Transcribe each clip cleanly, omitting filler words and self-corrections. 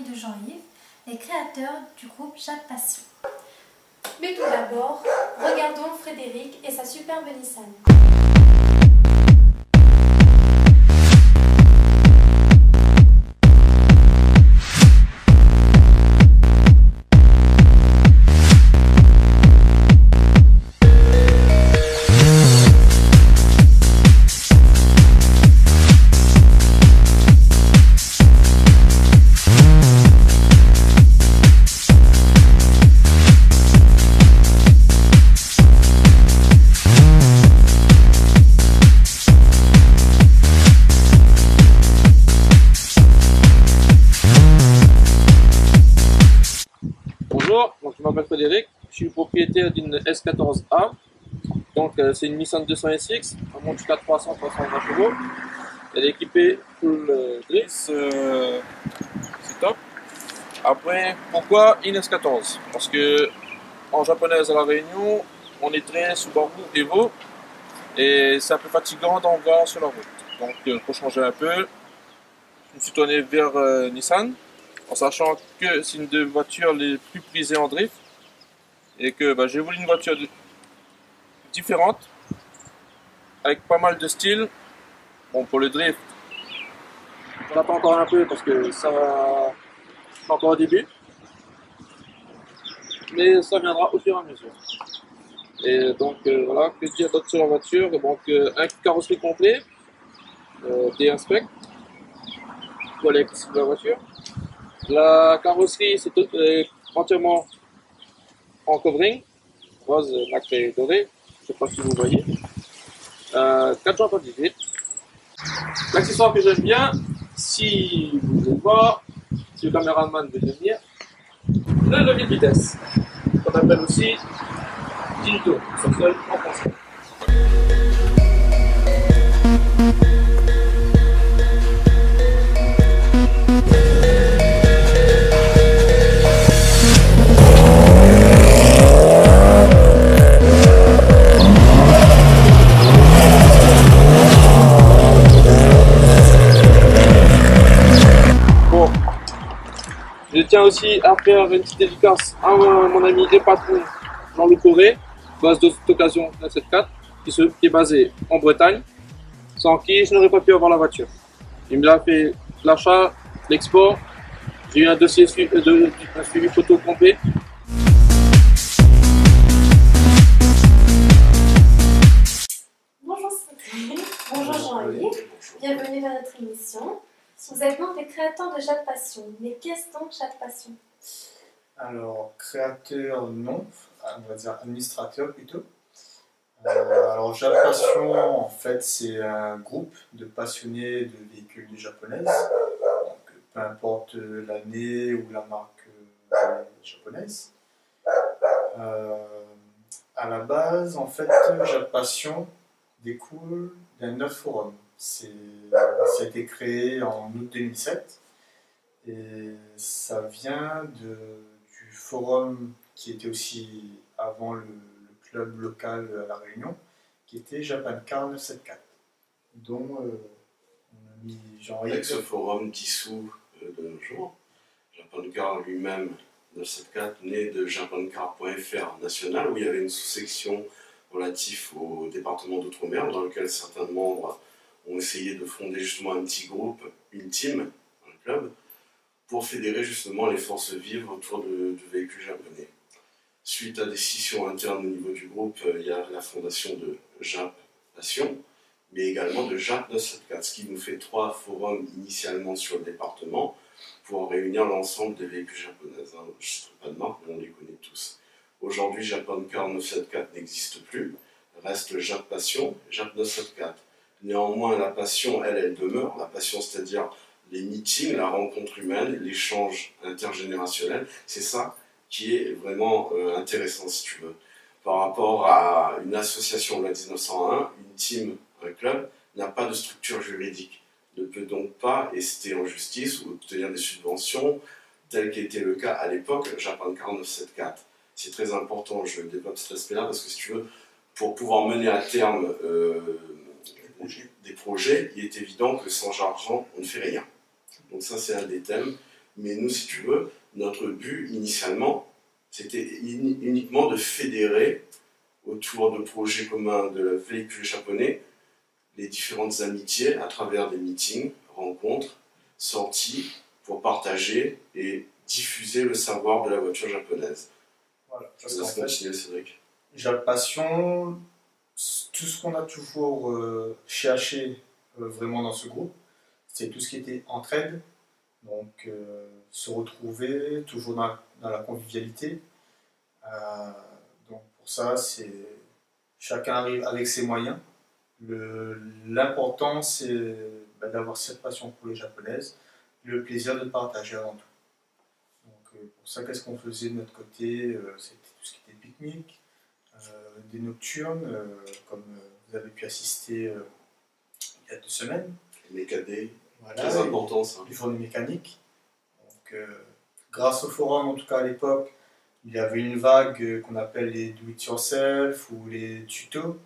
de Jean-Yves, les créateurs du groupe Jacques Passion. Mais tout d'abord, regardons Frédéric et sa superbe Nissan. Bonjour, donc je m'appelle Frédéric, je suis propriétaire d'une S14A, donc c'est une Nissan 200 SX, elle monte jusqu'à 320 chevaux, elle est équipée full drift, c'est top. Après, pourquoi une S14? Parce que en japonaise à La Réunion, on est très Subaru Evo et c'est un peu fatigant d'en voir sur la route. Donc pour changer un peu, je me suis tourné vers Nissan, en sachant que c'est une des voitures les plus prisées en drift et que j'ai voulu une voiture différente avec pas mal de style. Bon, pour le drift, on attend encore un peu parce que ça va encore au début, mais ça viendra au fur et à mesure. Et donc voilà, que dire d'autre sur la voiture? Donc un carrosserie complet, D-Inspect, pour l'électricité de la voiture. La carrosserie c'est entièrement en covering, rose, nacré et doré, je ne sais pas si vous voyez. 4 jantes en 18. L'accessoire que j'aime bien, si vous voulez voir, si le caméraman veut venir, le levier de vitesse, qu'on appelle aussi Tinto, sur seul en français. Je tiens aussi à faire une petite dédicace à mon ami et patron Jean-Loup Corré, base d'occasion 974, qui est basé en Bretagne, sans qui je n'aurais pas pu avoir la voiture. Il me l'a fait l'achat, l'export, j'ai eu un dossier un suivi photo complet. Bonjour Cédric, bonjour Jean-Yves, bienvenue dans notre émission. Vous êtes donc les créateurs de Jacques Passion, mais qu'est-ce donc Jacques Passion? Alors, créateur, non, on va dire administrateur plutôt. Alors, Jacques Passion, en fait, c'est un groupe de passionnés de véhicules japonaises. Donc, peu importe l'année ou la marque japonaise. À la base, en fait, Jacques Passion découle d'un autre forum. Ça a été créé en août 2007 et ça vient du forum qui était aussi avant le club local à La Réunion, qui était Japan Car 974, dont on a mis Jean-Yves. Avec ce forum dissous de nos jours, Japan Car lui-même, 974, né de japancar.fr national, où il y avait une sous-section relative au département d'outre-mer, dans lequel certains membres ont essayé de fonder justement un petit groupe, une team, un club, pour fédérer justement les forces vives autour du véhicule japonais. Suite à des scissions internes au niveau du groupe, il y a la fondation de Jacques Passion, mais également de Jacques 974, ce qui nous fait 3 forums initialement sur le département pour réunir l'ensemble des véhicules japonaises. Je ne sais pas de marque, mais on les connaît tous. Aujourd'hui, Japan Car 974 n'existe plus, reste Jacques Passion, Jacques 974. Néanmoins, la passion, elle demeure. La passion, c'est-à-dire les meetings, la rencontre humaine, l'échange intergénérationnel. C'est ça qui est vraiment intéressant, si tu veux. Par rapport à une association de la 1901, une team, un club, n'a pas de structure juridique. Ne peut donc pas ester en justice ou obtenir des subventions, tel qu'était le cas à l'époque, Japan Car 974. C'est très important, je développe cet aspect-là, parce que si tu veux, pour pouvoir mener à terme des projets, il est évident que sans argent, on ne fait rien. Donc ça, c'est un des thèmes. Mais nous, si tu veux, notre but initialement, c'était uniquement de fédérer autour de projets communs de véhicules japonais les différentes amitiés à travers des meetings, rencontres, sorties, pour partager et diffuser le savoir de la voiture japonaise. Voilà, Je te laisse continuer, Cédric. Jacques Passion, tout ce qu'on a toujours cherché vraiment dans ce groupe, c'est tout ce qui était entraide, donc se retrouver, toujours dans la convivialité. Donc pour ça, c'est chacun arrive avec ses moyens. L'important, c'est d'avoir cette passion pour les japonaises, le plaisir de partager avant tout. Donc pour ça, qu'est-ce qu'on faisait de notre côté? C'était tout ce qui était pique-nique, des nocturnes, comme vous avez pu assister il y a 2 semaines. Les cadets, Voilà, très important ça. les journées mécaniques. Donc, grâce au forum, en tout cas à l'époque, il y avait une vague qu'on appelle les do-it-yourself ou les tutos,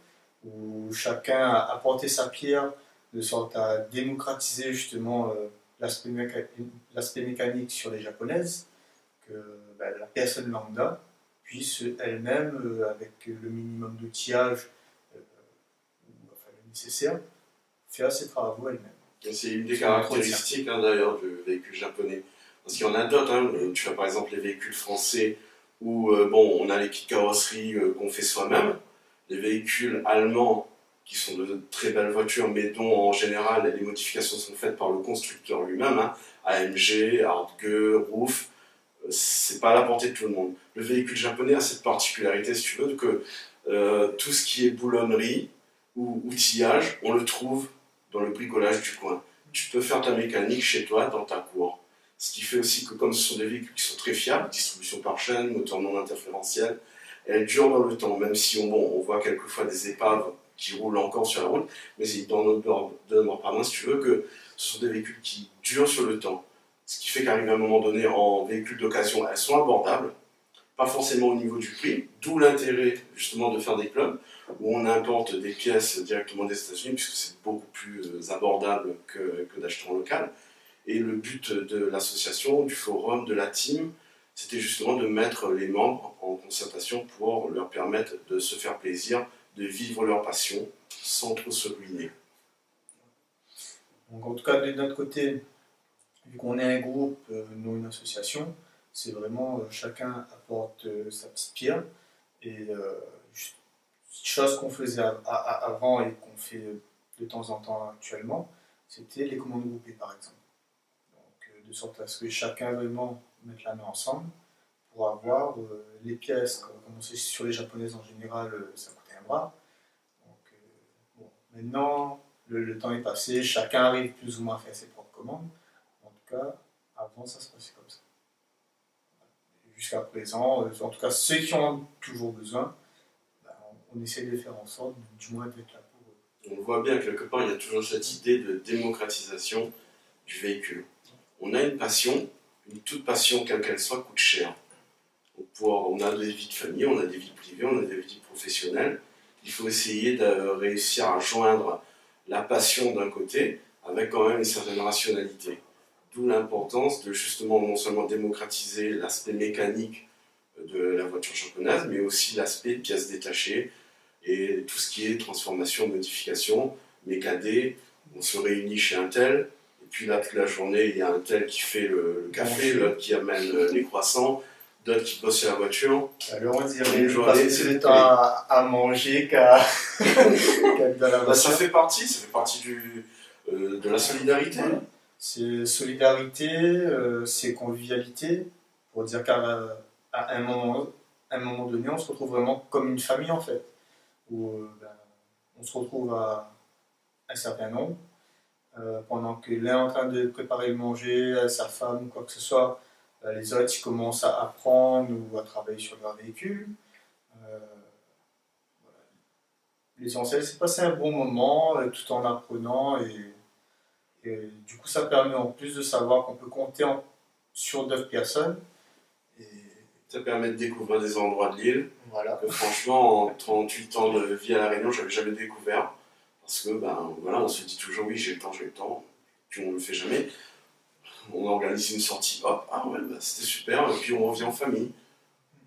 où chacun a apporté sa pierre de sorte à démocratiser justement l'aspect mécanique sur les japonaises, que la personne lambda puisse elle-même, avec le minimum d'outillage le nécessaire, faire ses travaux elle-même. C'est une des caractéristiques d'ailleurs du véhicule japonais. Parce qu'il y en a d'autres, hein. Tu as par exemple les véhicules français où on a les kits carrosserie qu'on fait soi-même, les véhicules allemands qui sont de très belles voitures mais dont en général les modifications sont faites par le constructeur lui-même, hein. AMG, Hardge, Roof, c'est pas à la portée de tout le monde. Le véhicule japonais a cette particularité, si tu veux, que tout ce qui est boulonnerie ou outillage, on le trouve dans le bricolage du coin. Tu peux faire ta mécanique chez toi, dans ta cour. Ce qui fait aussi que comme ce sont des véhicules qui sont très fiables, distribution par chaîne, moteur non interférentiel, elles durent dans le temps, même si on voit quelquefois des épaves qui roulent encore sur la route, mais c'est dans notre demeure par main, si tu veux, que ce sont des véhicules qui durent sur le temps. Ce qui fait qu'arrivé à un moment donné, en véhicule d'occasion, elles sont abordables, pas forcément au niveau du prix, d'où l'intérêt justement de faire des clubs, où on importe des pièces directement des États-Unis, puisque c'est beaucoup plus abordable que d'acheter en local. Et le but de l'association, du forum, de la team, c'était justement de mettre les membres en concertation pour leur permettre de se faire plaisir, de vivre leur passion sans trop se ruiner. Donc, en tout cas, de notre côté, vu qu'on est un groupe, non une association, c'est vraiment chacun apporte sa petite pierre. Et chose qu'on faisait avant et qu'on fait de temps en temps actuellement, c'était les commandes groupées par exemple. Donc, de sorte à ce que chacun vraiment mette la main ensemble pour avoir les pièces, comme on sait sur les japonaises en général, ça coûtait un bras. Donc, maintenant, le temps est passé, chacun arrive plus ou moins à faire ses propres commandes. En tout cas, avant ça se passait comme ça. Jusqu'à présent, en tout cas ceux qui en ont toujours besoin, on essaie de faire en sorte, du moins d'être là pour eux. On voit bien que quelque part, il y a toujours cette idée de démocratisation du véhicule. On a une passion, une toute passion, quelle qu'elle soit, coûte cher. On a des vies de famille, on a des vies privées, on a des vies professionnelles. Il faut essayer de réussir à joindre la passion d'un côté avec quand même une certaine rationalité. D'où l'importance de justement non seulement démocratiser l'aspect mécanique de la voiture japonaise, mais aussi l'aspect pièces détachées et tout ce qui est transformation, modification, mécadé. On se réunit chez un tel, et puis là, toute la journée, il y a un tel qui fait le café, l'autre qui amène les croissants, d'autres qui bossent sur la voiture. Alors on dirait que passer le temps à manger qu'à dans la voiture. Ça fait partie de la solidarité. Ouais. C'est solidarité, c'est convivialité, pour dire qu'à un moment donné, on se retrouve vraiment comme une famille en fait, où on se retrouve à un certain nombre, pendant que l'un est en train de préparer le manger, sa femme ou quoi que ce soit, les autres ils commencent à apprendre ou à travailler sur leur véhicule. Voilà. L'essentiel, c'est passer un bon moment tout en apprenant et du coup, ça permet en plus de savoir qu'on peut compter sur d'autres personnes. Et ça permet de découvrir des endroits de l'île. Voilà. Que franchement, en 38 ans de vie à La Réunion, je n'avais jamais découvert. Parce que, on se dit toujours, oui, j'ai le temps, puis on ne le fait jamais. on organise une sortie, hop, ah ouais, bah, c'était super, et puis on revient en famille.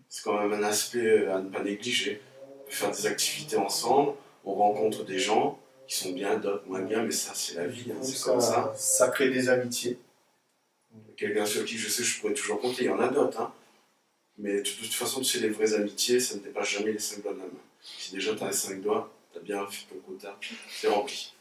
C'est quand même un aspect à ne pas négliger. On peut faire des activités ensemble, on rencontre des gens qui sont bien, d'autres moins bien, mais ça c'est la vie, hein, c'est comme ça. Ça crée des amitiés. Quelqu'un sur qui je sais je pourrais toujours compter, il y en a d'autres, hein. Mais de toute façon, tu sais, les vraies amitiés, ça ne dépasse jamais les 5 doigts de la main. Si déjà tu as les 5 doigts, tu as bien fait ton quota, c'est rempli.